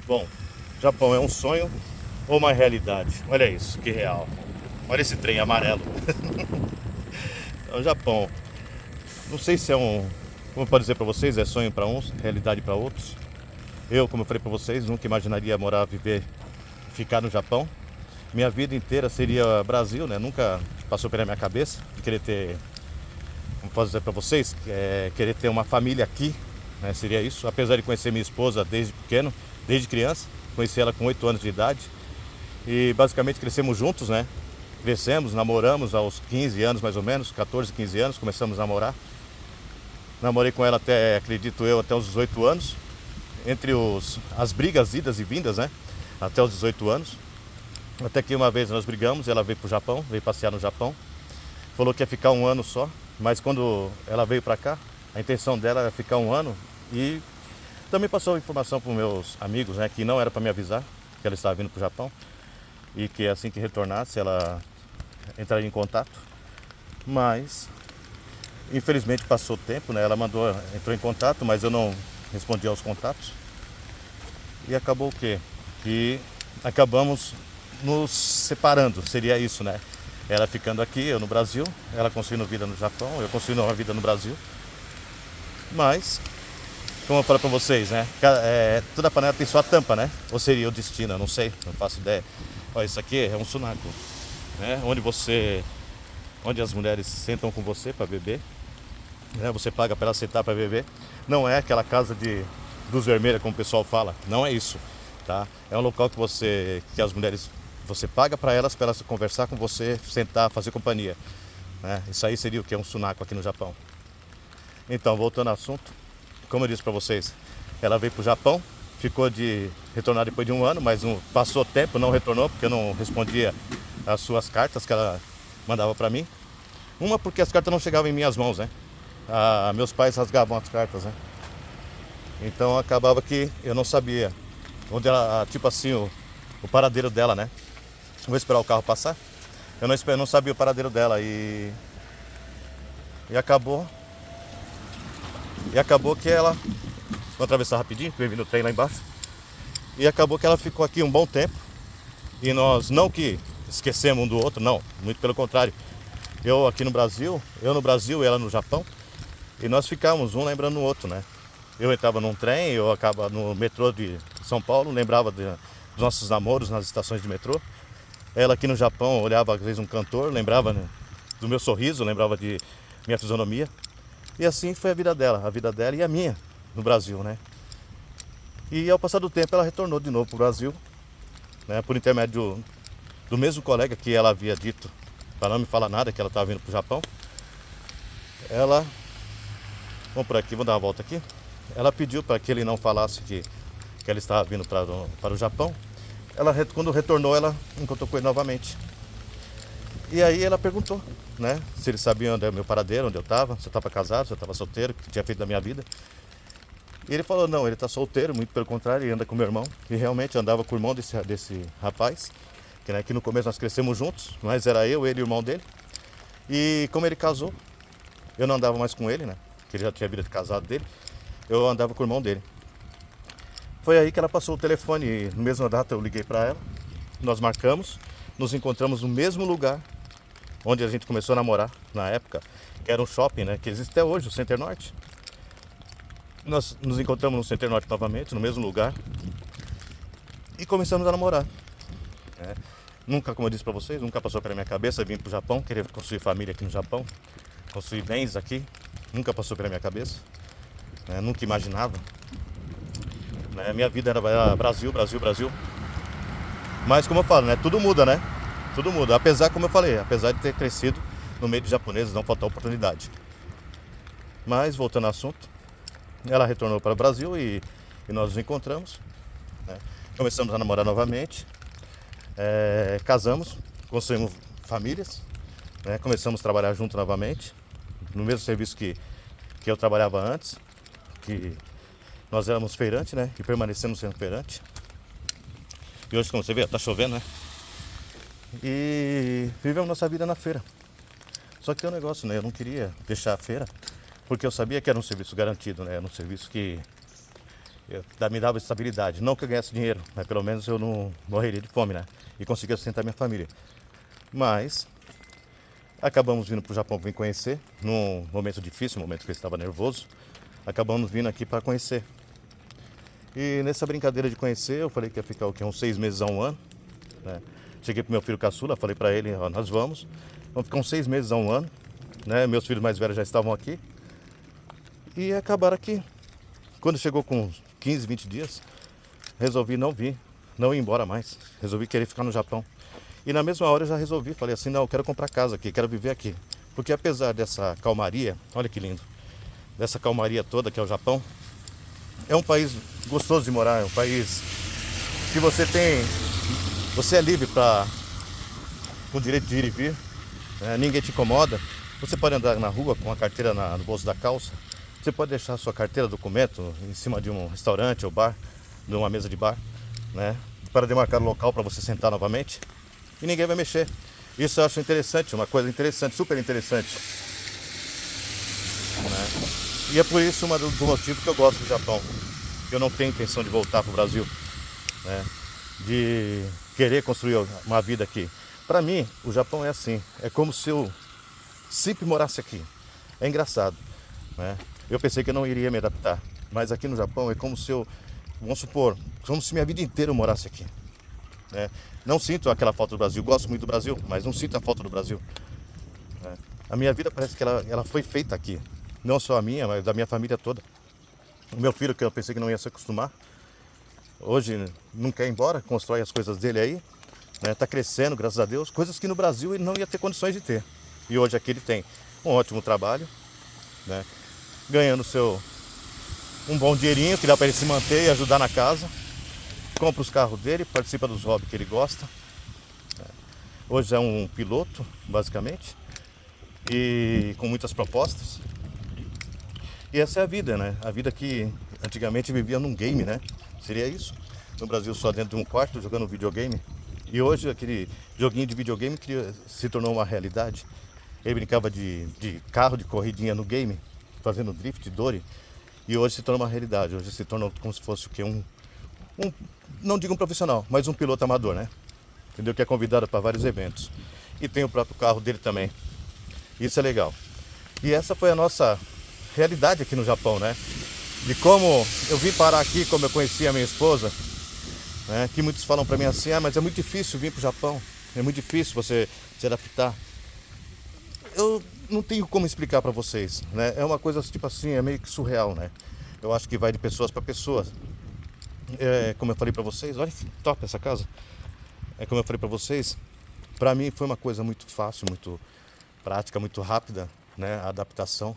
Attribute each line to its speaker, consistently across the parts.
Speaker 1: Bom, Japão é um sonho ou uma realidade? Olha isso, que real. Olha esse trem amarelo. É o Japão. Não sei se é um, como pode dizer para vocês, é sonho para uns, realidade para outros. Eu, como eu falei para vocês, nunca imaginaria morar, viver, ficar no Japão. Minha vida inteira seria Brasil, né? Nunca passou pela minha cabeça de querer ter, como posso dizer para vocês, querer ter uma família aqui, né? Seria isso. Apesar de conhecer minha esposa desde pequeno, desde criança, conheci ela com 8 anos de idade e basicamente crescemos juntos, né? Crescemos, namoramos aos 15 anos mais ou menos, 14, 15 anos, começamos a namorar. Namorei com ela até, acredito eu, até os 18 anos. Entre as brigas, idas e vindas, né? Até os 18 anos. Até que uma vez nós brigamos, ela veio pro Japão, veio passear no Japão. Falou que ia ficar um ano só, mas quando ela veio pra cá, a intenção dela era ficar um ano e também passou informação para meus amigos, né, que não era para me avisar que ela estava vindo pro Japão e que assim que retornasse ela entraria em contato. Mas infelizmente passou o tempo, né? Ela entrou em contato, mas eu não respondi aos contatos. E acabou o quê? Que acabamos nos separando, seria isso, né? Ela ficando aqui, eu no Brasil, ela construindo vida no Japão, eu construindo uma vida no Brasil. Mas, como eu falei pra vocês, né? Toda panela tem sua tampa, né? Ou seria o destino, eu não sei, não faço ideia. Olha, isso aqui é um sunaco, né? Onde as mulheres sentam com você para beber, né? Você paga para ela sentar para beber. Não é aquela casa dos vermelhos, como o pessoal fala. Não é isso, tá? É um local que as mulheres, você paga para elas conversar com você, sentar, fazer companhia, né? Isso aí seria o que é um sunaco aqui no Japão. Então, voltando ao assunto, como eu disse para vocês, ela veio para o Japão, ficou de retornar depois de um ano, mas não passou tempo, não retornou porque eu não respondia as suas cartas que ela mandava para mim. Uma porque as cartas não chegavam em minhas mãos, né? Meus pais rasgavam as cartas, né? Então acabava que eu não sabia onde ela, tipo assim, o paradeiro dela, né? Vou esperar o carro passar. Eu não sabia o paradeiro dela e acabou e acabou que ela, vou atravessar rapidinho, porque eu vi no trem lá embaixo. E acabou que ela ficou aqui um bom tempo. E nós não que esquecemos um do outro, não, muito pelo contrário. Eu aqui no Brasil, eu no Brasil e ela no Japão. E nós ficávamos um lembrando o outro, né? Eu entrava num trem, eu acaba no metrô de São Paulo, lembrava dos nossos namoros nas estações de metrô. Ela aqui no Japão olhava às vezes um cantor, lembrava, né, do meu sorriso, lembrava de minha fisionomia. E assim foi a vida dela e a minha no Brasil, né? E ao passar do tempo ela retornou de novo para o Brasil, né? Por intermédio do mesmo colega que ela havia dito para não me falar nada que ela estava vindo para o Japão. Ela, vamos por aqui, vou dar uma volta aqui. Ela pediu para que ele não falasse que ela estava vindo para o Japão. Ela, quando retornou, ela encontrou com ele novamente. E aí ela perguntou, né, se ele sabia onde é o meu paradeiro, onde eu estava, se eu estava casado, se eu estava solteiro, o que tinha feito da minha vida. E ele falou, não, ele está solteiro, muito pelo contrário, ele anda com meu irmão. E realmente andava com o irmão desse rapaz, que, né, que no começo nós crescemos juntos, mas era eu, ele e o irmão dele. E como ele casou, eu não andava mais com ele, né, que ele já tinha vida de casado dele, eu andava com o irmão dele. Foi aí que ela passou o telefone e na mesma data eu liguei para ela, nós marcamos, nos encontramos no mesmo lugar onde a gente começou a namorar na época, que era um shopping, né, que existe até hoje, o Center Norte. Nós nos encontramos no Center Norte novamente, no mesmo lugar, e começamos a namorar, né? Nunca, como eu disse para vocês, nunca passou pela minha cabeça vir para o Japão, querer construir família aqui no Japão, construir bens aqui, nunca passou pela minha cabeça, né? Nunca imaginava, né? Minha vida era Brasil, Brasil, Brasil. Mas como eu falo, né? Tudo muda, né? Tudo muda. Apesar, como eu falei, apesar de ter crescido no meio de japoneses, não faltou oportunidade. Mas voltando ao assunto, ela retornou para o Brasil e nós nos encontramos, né? Começamos a namorar novamente, casamos, construímos famílias, né? Começamos a trabalhar junto novamente, no mesmo serviço que eu trabalhava antes, que nós éramos feirantes, né? E permanecemos sendo feirantes. E hoje, como você vê, tá chovendo, né? E vivemos nossa vida na feira. Só que tem um negócio, né? Eu não queria deixar a feira, porque eu sabia que era um serviço garantido, né? Era um serviço Me dava estabilidade. Não que eu ganhasse dinheiro, mas pelo menos eu não morreria de fome, né? E conseguia sustentar minha família. Mas acabamos vindo para o Japão para me conhecer, num momento difícil, um momento que eu estava nervoso. Acabamos vindo aqui para conhecer. E nessa brincadeira de conhecer, eu falei que ia ficar o quê? Uns 6 meses a um ano, né? Cheguei pro meu filho caçula, falei para ele, ó, nós vamos ficar uns 6 meses a um ano, né? Meus filhos mais velhos já estavam aqui e acabaram aqui. Quando chegou com uns 15, 20 dias, resolvi não vir, não ir embora mais. Resolvi querer ficar no Japão. E na mesma hora eu já resolvi, falei assim, não, eu quero comprar casa aqui, quero viver aqui. Porque apesar dessa calmaria, olha que lindo, dessa calmaria toda que é o Japão, é um país gostoso de morar, é um país que você é livre com o direito de ir e vir, né? Ninguém te incomoda. Você pode andar na rua com a carteira no bolso da calça, você pode deixar a sua carteira, documento em cima de um restaurante ou bar, de uma mesa de bar, né? Para demarcar o local para você sentar novamente e ninguém vai mexer. Isso eu acho interessante, uma coisa interessante, super interessante, né? E é por isso do motivo que eu gosto do Japão. Eu não tenho intenção de voltar para o Brasil, né? De querer construir uma vida aqui. Para mim, o Japão é assim. É como se eu sempre morasse aqui. É engraçado, né? Eu pensei que eu não iria me adaptar, mas aqui no Japão é como se vamos supor, como se minha vida inteira eu morasse aqui, né? Não sinto aquela falta do Brasil. Gosto muito do Brasil, mas não sinto a falta do Brasil, né? A minha vida parece que ela foi feita aqui. Não só a minha, mas da minha família toda. O meu filho, que eu pensei que não ia se acostumar, hoje não quer ir embora, constrói as coisas dele aí, né? Tá crescendo, graças a Deus, coisas que no Brasil ele não ia ter condições de ter. E hoje aqui ele tem um ótimo trabalho, né? Ganhando um bom dinheirinho que dá para ele se manter e ajudar na casa. Compra os carros dele, participa dos hobbies que ele gosta. Hoje é um piloto, basicamente, e com muitas propostas. E essa é a vida, né? A vida que antigamente vivia num game, né? Seria isso. No Brasil só dentro de um quarto jogando videogame. E hoje aquele joguinho de videogame se tornou uma realidade. Ele brincava de carro, de corridinha no game, fazendo drift, Dory. E hoje se tornou uma realidade. Hoje se tornou como se fosse o quê? Não digo um profissional, mas um piloto amador, né? Entendeu? Que é convidado para vários eventos. E tem o próprio carro dele também. Isso é legal. E essa foi a nossa realidade aqui no Japão, né? De como eu vim parar aqui, como eu conheci a minha esposa, né? Que muitos falam para mim assim, mas é muito difícil vir para o Japão, é muito difícil você se adaptar. Eu não tenho como explicar para vocês, né? É uma coisa tipo assim, é meio que surreal, né? Eu acho que vai de pessoas para pessoas. Como eu falei para vocês, olha que top essa casa. Como eu falei para vocês, para mim foi uma coisa muito fácil, muito prática, muito rápida, né? A adaptação.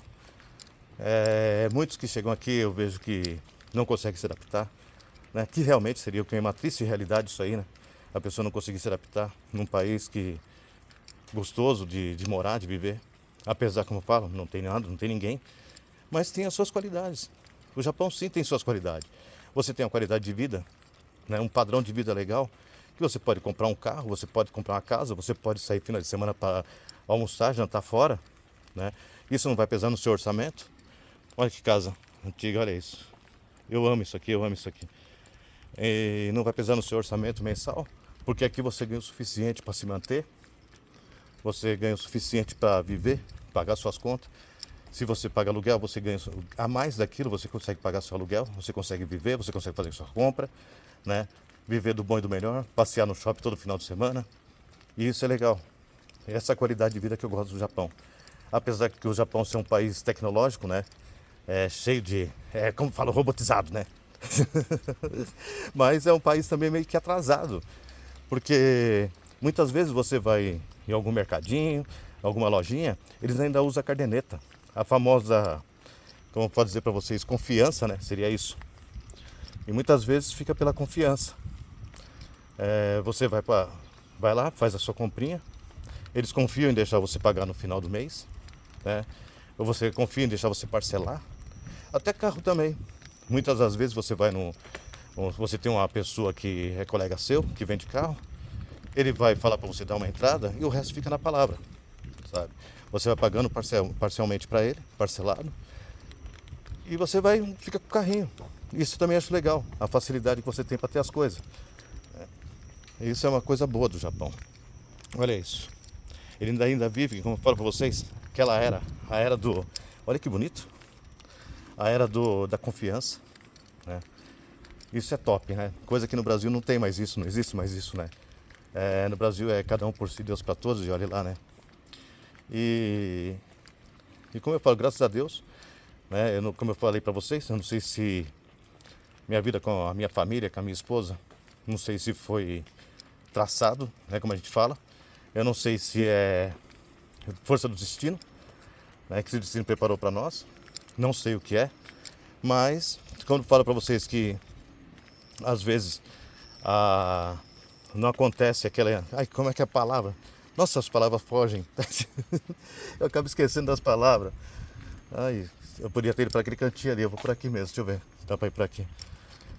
Speaker 1: Muitos que chegam aqui eu vejo que não conseguem se adaptar, né? Que realmente seria uma triste realidade isso aí, né? A pessoa não conseguir se adaptar num país gostoso de morar, de viver. Apesar, como eu falo, não tem nada, não tem ninguém, mas tem as suas qualidades. O Japão sim tem suas qualidades. Você tem uma qualidade de vida, né? Um padrão de vida legal, que você pode comprar um carro, você pode comprar uma casa, você pode sair final de semana para almoçar, jantar fora, né? Isso não vai pesar no seu orçamento. Olha que casa antiga, olha isso. Eu amo isso aqui, eu amo isso aqui. E não vai pesar no seu orçamento mensal, porque aqui você ganha o suficiente para se manter, você ganha o suficiente para viver, pagar suas contas. Se você paga aluguel, você ganha a mais daquilo, você consegue pagar seu aluguel, você consegue viver, você consegue fazer sua compra, né? Viver do bom e do melhor, passear no shopping todo final de semana. E isso é legal. Essa é a qualidade de vida que eu gosto do Japão. Apesar que o Japão ser um país tecnológico, né? Cheio de, como falo, robotizado, né? Mas é um país também meio que atrasado, porque muitas vezes você vai em algum mercadinho, alguma lojinha, eles ainda usam a caderneta, a famosa, como pode dizer para vocês, confiança, né? Seria isso. E muitas vezes fica pela confiança. Você vai lá, faz a sua comprinha, eles confiam em deixar você pagar no final do mês, né? Ou você confia em deixar você parcelar. Até carro também. Muitas das vezes você você tem uma pessoa que é colega seu, que vende carro, ele vai falar para você dar uma entrada e o resto fica na palavra, sabe? Você vai pagando parcialmente para ele, parcelado, e você fica com o carrinho. Isso também acho legal, a facilidade que você tem para ter as coisas. Isso é uma coisa boa do Japão. Olha isso. Ele ainda vive, como eu falo para vocês, aquela era, a era do... Olha que bonito. A era da confiança, né? Isso é top, né? Coisa que no Brasil não tem mais isso, não existe mais isso, né? No Brasil é cada um por si, Deus para todos, e olha lá, né? E como eu falo, graças a Deus, né? Como eu falei para vocês, eu não sei se minha vida com a minha família, com a minha esposa, não sei se foi traçado, né? Como a gente fala. Eu não sei se é força do destino, né? Que esse destino preparou para nós. Não sei o que é, mas quando eu falo para vocês que às vezes não acontece aquela... Ai, como é que é a palavra? Nossa, as palavras fogem. Eu acabo esquecendo das palavras. Ai, eu podia ter ido para aquele cantinho ali. Eu vou por aqui mesmo, deixa eu ver. Dá para ir por aqui,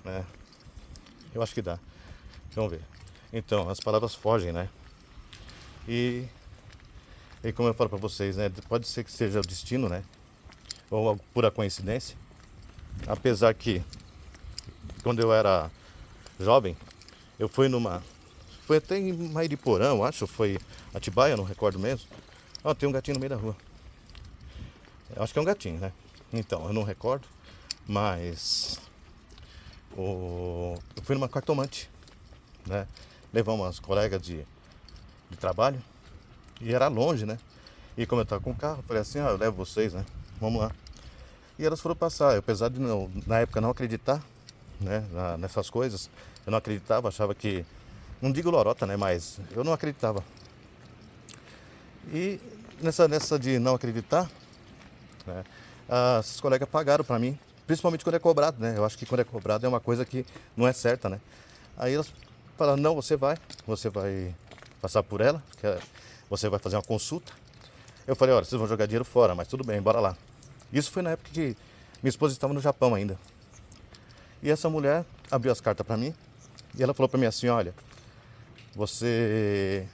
Speaker 1: né? Eu acho que dá. Vamos ver. Então, as palavras fogem, né? E como eu falo para vocês, né? Pode ser que seja o destino, né? Ou algo pura coincidência. Apesar que quando eu era jovem, eu fui numa... Foi até em Mairiporã, eu acho, foi Atibaia, não recordo mesmo. Ó, tem um gatinho no meio da rua. Eu acho que é um gatinho, né? Então, eu não recordo, mas eu fui numa cartomante, né? Levamos umas colegas de trabalho e era longe, né? E como eu tava com o carro, eu falei assim, eu levo vocês, né? Vamos lá. E elas foram passar, eu, apesar de na época não acreditar, né, nessas coisas, eu não acreditava, achava que, não digo lorota, né, mas eu não acreditava. E nessa de não acreditar, né, as colegas pagaram pra mim, principalmente quando é cobrado, né? Eu acho que quando é cobrado é uma coisa que não é certa, né? Aí elas falaram, não, você vai passar por ela, você vai fazer uma consulta. Eu falei, olha, vocês vão jogar dinheiro fora, mas tudo bem, bora lá. Isso foi na época que minha esposa estava no Japão ainda. E essa mulher abriu as cartas para mim e ela falou para mim assim, olha, você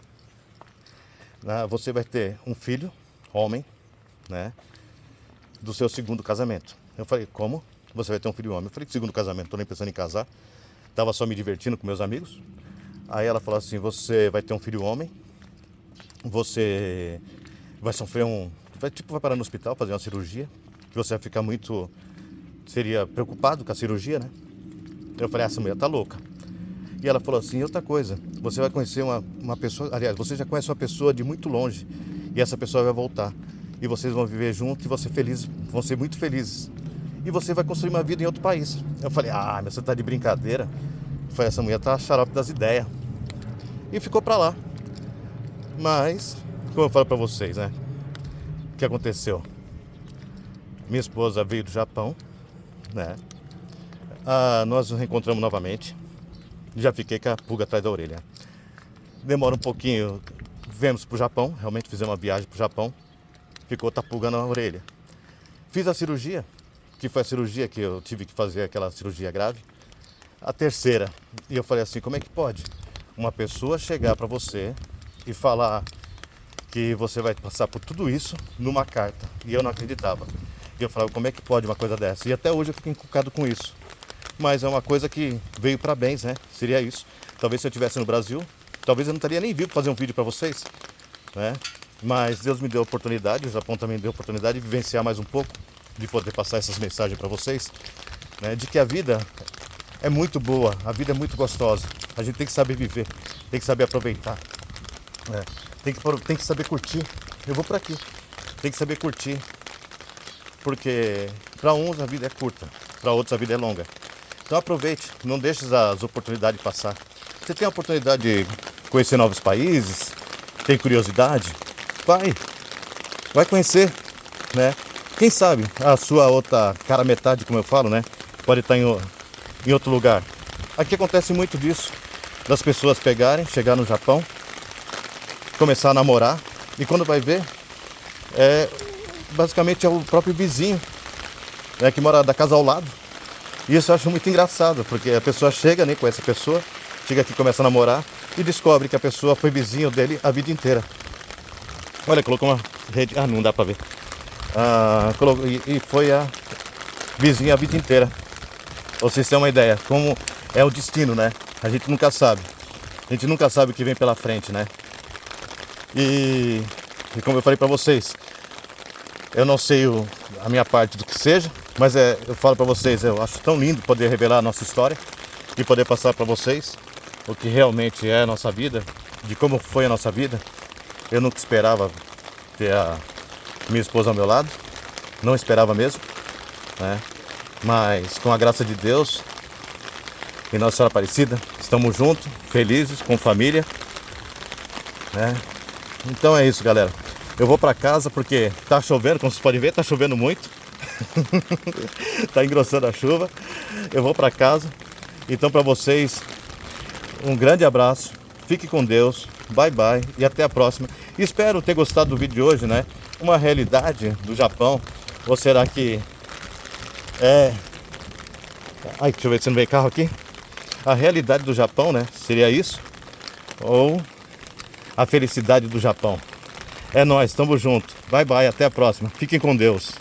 Speaker 1: vai ter um filho, homem, né, do seu segundo casamento. Eu falei, como? Você vai ter um filho homem? Eu falei, segundo casamento, tô nem pensando em casar. Tava só me divertindo com meus amigos. Aí ela falou assim, você vai ter um filho homem, você vai sofrer vai parar no hospital, fazer uma cirurgia, que você vai ficar seria preocupado com a cirurgia, né? Eu falei, essa mulher tá louca. E ela falou assim, outra coisa, você vai conhecer uma pessoa, aliás, você já conhece uma pessoa de muito longe, e essa pessoa vai voltar, e vocês vão viver juntos, e vão ser muito felizes, e você vai construir uma vida em outro país. Eu falei, mas você tá de brincadeira? Eu falei, essa mulher tá xarope das ideias. E ficou pra lá. Mas, como eu falo pra vocês, né? O que aconteceu? Minha esposa veio do Japão, né? Nós nos reencontramos novamente. Já fiquei com a pulga atrás da orelha. Demora um pouquinho, viemos pro Japão, realmente fizemos uma viagem pro Japão. Ficou outra pulga na orelha. Fiz a cirurgia, que foi a cirurgia que eu tive que fazer, aquela cirurgia grave. A terceira. E eu falei assim, como é que pode uma pessoa chegar pra você e falar que você vai passar por tudo isso numa carta? E eu não acreditava. E eu falava, como é que pode uma coisa dessa? E até hoje eu fico encucado com isso. Mas é uma coisa que veio para bens, né? Seria isso. Talvez se eu estivesse no Brasil, talvez eu não estaria nem vivo para fazer um vídeo para vocês, né? Mas Deus me deu a oportunidade, o Japão também deu a oportunidade de vivenciar mais um pouco, de poder passar essas mensagens para vocês, né? De que a vida é muito boa, a vida é muito gostosa. A gente tem que saber viver, tem que saber aproveitar, né? Tem que saber curtir. Eu vou por aqui. Tem que saber curtir. Porque para uns a vida é curta, para outros a vida é longa. Então aproveite, não deixe as oportunidades passar. Você tem a oportunidade de conhecer novos países, tem curiosidade? Vai conhecer, né? Quem sabe a sua outra cara metade, como eu falo, né? Pode estar em outro lugar. Aqui acontece muito disso, das pessoas chegar no Japão, começar a namorar e quando vai ver, basicamente é o próprio vizinho, né, que mora da casa ao lado. E isso eu acho muito engraçado, porque a pessoa chega, nem conhece a pessoa, chega aqui, começa a namorar e descobre que a pessoa foi vizinho dele a vida inteira. Olha, colocou uma rede, não dá pra ver. E foi a vizinha a vida inteira. vocês têm uma ideia como é o destino, né? A gente nunca sabe. A gente nunca sabe o que vem pela frente, né? E como eu falei pra vocês, eu não sei a minha parte do que seja, mas eu falo pra vocês, eu acho tão lindo poder revelar a nossa história e poder passar pra vocês o que realmente é a nossa vida, de como foi a nossa vida. Eu nunca esperava ter a minha esposa ao meu lado, não esperava mesmo, né? Mas com a graça de Deus e Nossa Senhora Aparecida, estamos juntos, felizes, com família, né? Então é isso, galera. Eu vou pra casa porque tá chovendo, como vocês podem ver, tá chovendo muito. Tá engrossando a chuva. Eu vou pra casa. Então pra vocês, um grande abraço. Fique com Deus. Bye bye e até a próxima. Espero ter gostado do vídeo de hoje, né? Uma realidade do Japão. Ou será que é... Ai, deixa eu ver se não veio carro aqui. A realidade do Japão, né? Seria isso? Ou a felicidade do Japão? É nóis, tamo junto. Bye bye, até a próxima. Fiquem com Deus.